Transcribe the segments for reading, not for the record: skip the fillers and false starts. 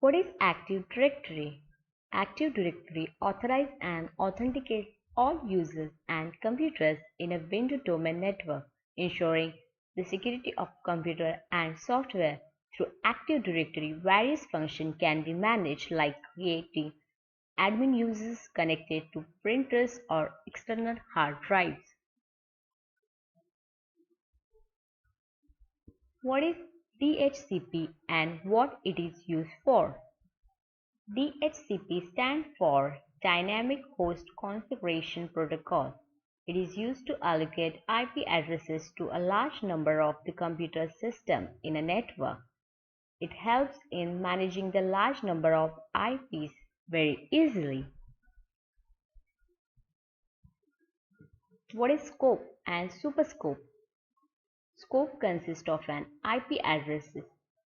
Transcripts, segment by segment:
What is Active Directory? Active Directory authorizes and authenticates all users and computers in a Windows domain network, ensuring the security of computer and software. Through Active Directory, various functions can be managed like creating admin users connected to printers or external hard drives. What is DHCP and what it is used for? DHCP stands for Dynamic Host Configuration Protocol. It is used to allocate IP addresses to a large number of the computer systems in a network. It helps in managing the large number of IPs very easily. What is scope and superscope? Scope consists of an IP addresses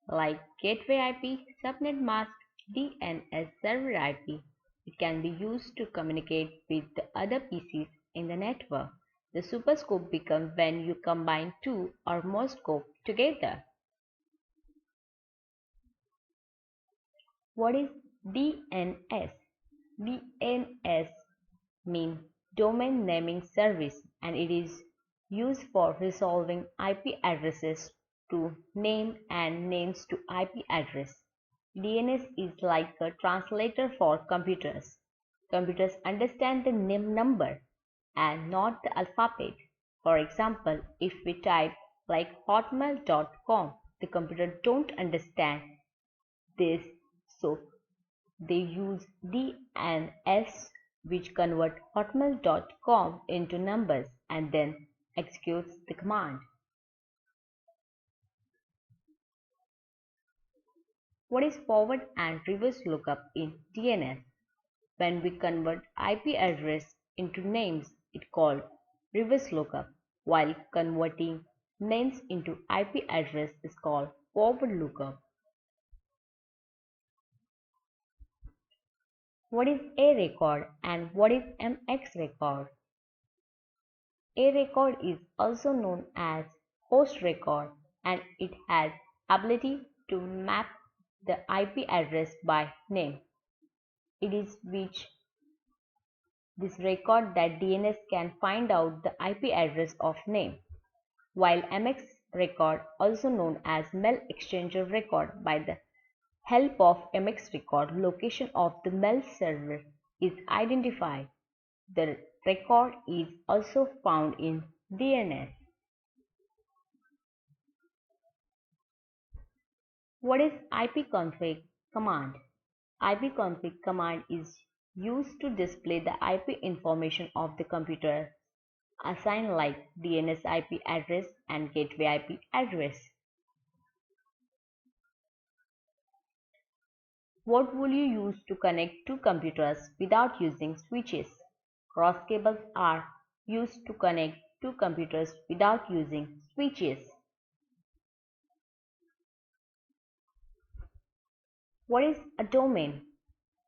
like gateway IP, subnet mask, DNS server IP. It can be used to communicate with the other PCs in the network. The superscope becomes when you combine two or more scopes together. What is DNS? DNS means Domain Naming Service, and it is used for resolving IP addresses to name and names to IP address. DNS is like a translator for computers. Computers understand the name number and not the alphabet. For example, if we type like hotmail.com, the computer don't understand this, so they use DNS, which convert hotmail.com into numbers and then executes the command. What is forward and reverse lookup in DNS? When we convert IP address into names, it called reverse lookup, while converting names into IP address is called forward lookup. What is a record and what is MX record? A record is also known as host record, and it has ability to map the IP address by name. It is which this record that DNS can find out the IP address of name, while MX record, also known as mail exchanger record, by the help of MX record, location of the mail server is identified. The record is also found in DNS. What is IPCONFIG command? IPCONFIG command is used to display the IP information of the computer assigned like DNS IP address and gateway IP address. What will you use to connect two computers without using switches? Cross cables are used to connect two computers without using switches. What is a domain?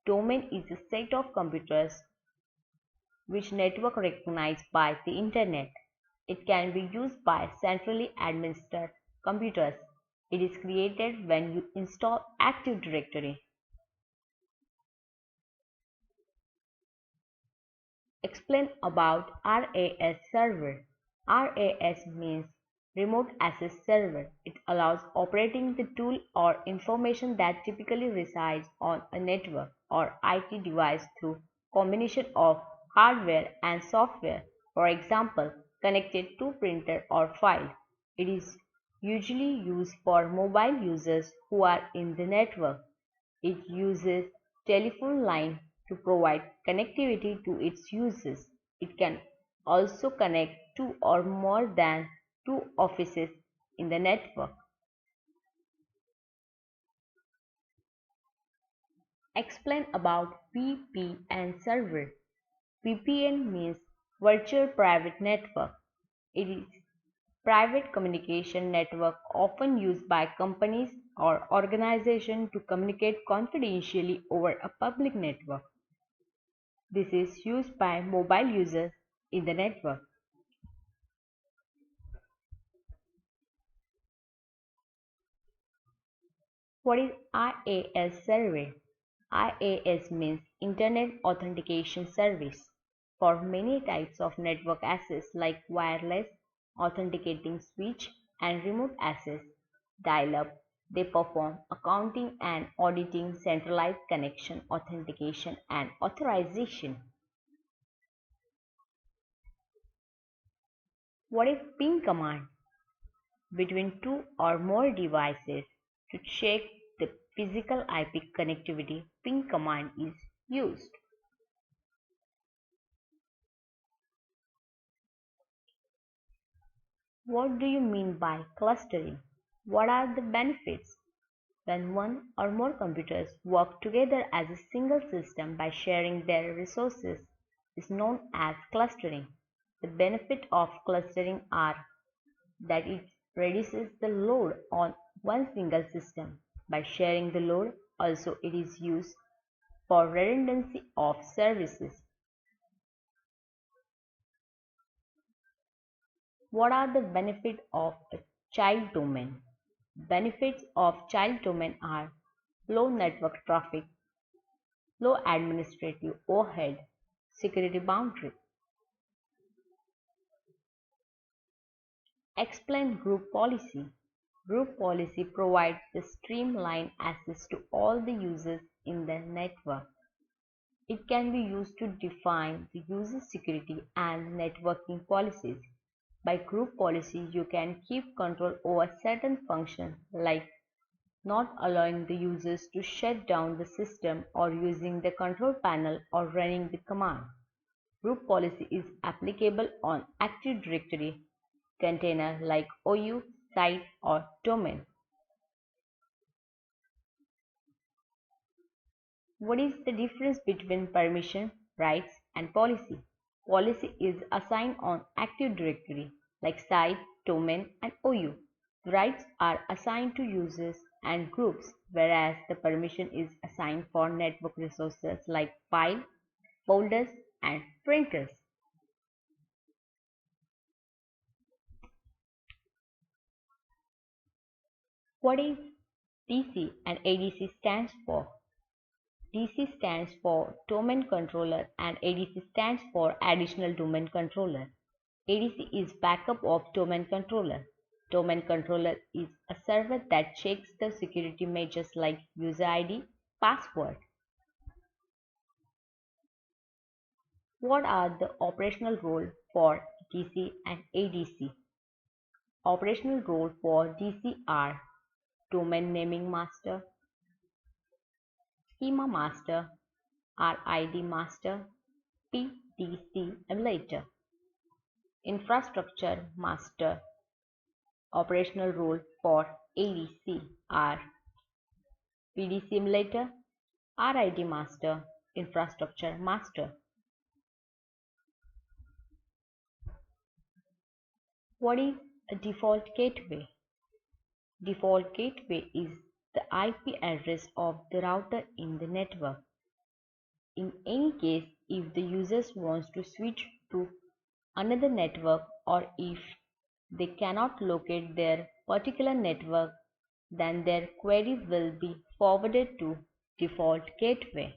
Domain is a set of computers which network recognized by the internet. It can be used by centrally administered computers. It is created when you install Active Directory. Explain about RAS server. RAS means Remote Access Server. It allows operating the tool or information that typically resides on a network or IT device through combination of hardware and software. For example, connected to printer or file. It is usually used for mobile users who are in the network. It uses telephone line to provide connectivity to its users. It can also connect two or more than two offices in the network. Explain about VPN server. VPN means Virtual Private Network. It is private communication network often used by companies or organizations to communicate confidentially over a public network. This is used by mobile users in the network. What is IaaS service? IaaS means Internet Authentication Service. For many types of network access like wireless, authenticating switch, and remote access, dial-up, they perform accounting and auditing, centralized connection, authentication, and authorization. What is ping command? Between two or more devices to check the physical IP connectivity, ping command is used. What do you mean by clustering? What are the benefits? When one or more computers work together as a single system by sharing their resources is known as clustering. The benefit of clustering are that it reduces the load on one single system. By sharing the load, also it is used for redundancy of services. What are the benefits of a child domain? Benefits of child domain are low network traffic, low administrative overhead, security boundary. Explain group policy. Group policy provides the streamlined access to all the users in the network. It can be used to define the user security and networking policies. By group policy, you can keep control over certain functions like not allowing the users to shut down the system or using the control panel or running the command. Group policy is applicable on Active Directory container like OU, site or domain. What is the difference between permission, rights and policy? Policy is assigned on Active Directory like site, domain and OU. The rights are assigned to users and groups, whereas the permission is assigned for network resources like file, folders and printers. What is DC and ADC stands for? DC stands for Domain Controller and ADC stands for Additional Domain Controller. ADC is backup of Domain Controller. Domain Controller is a server that checks the security measures like user ID, password. What are the operational role for DC and ADC? Operational role for DC are Domain Naming Master, Schema Master, RID Master, PDC Emulator. Infrastructure Master. Operational role for ADC are PDC Emulator, RID Master, Infrastructure Master. What is a default gateway? Default gateway is the IP address of the router in the network. In any case, if the users wants to switch to another network or if they cannot locate their particular network, then their query will be forwarded to default gateway.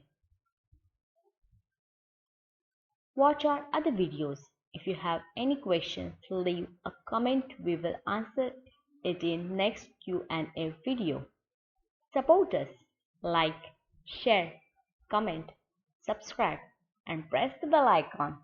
Watch our other videos. If you have any questions, leave a comment. We will answer it in next Q&A video. Support us. Like, share, comment, subscribe and press the bell icon.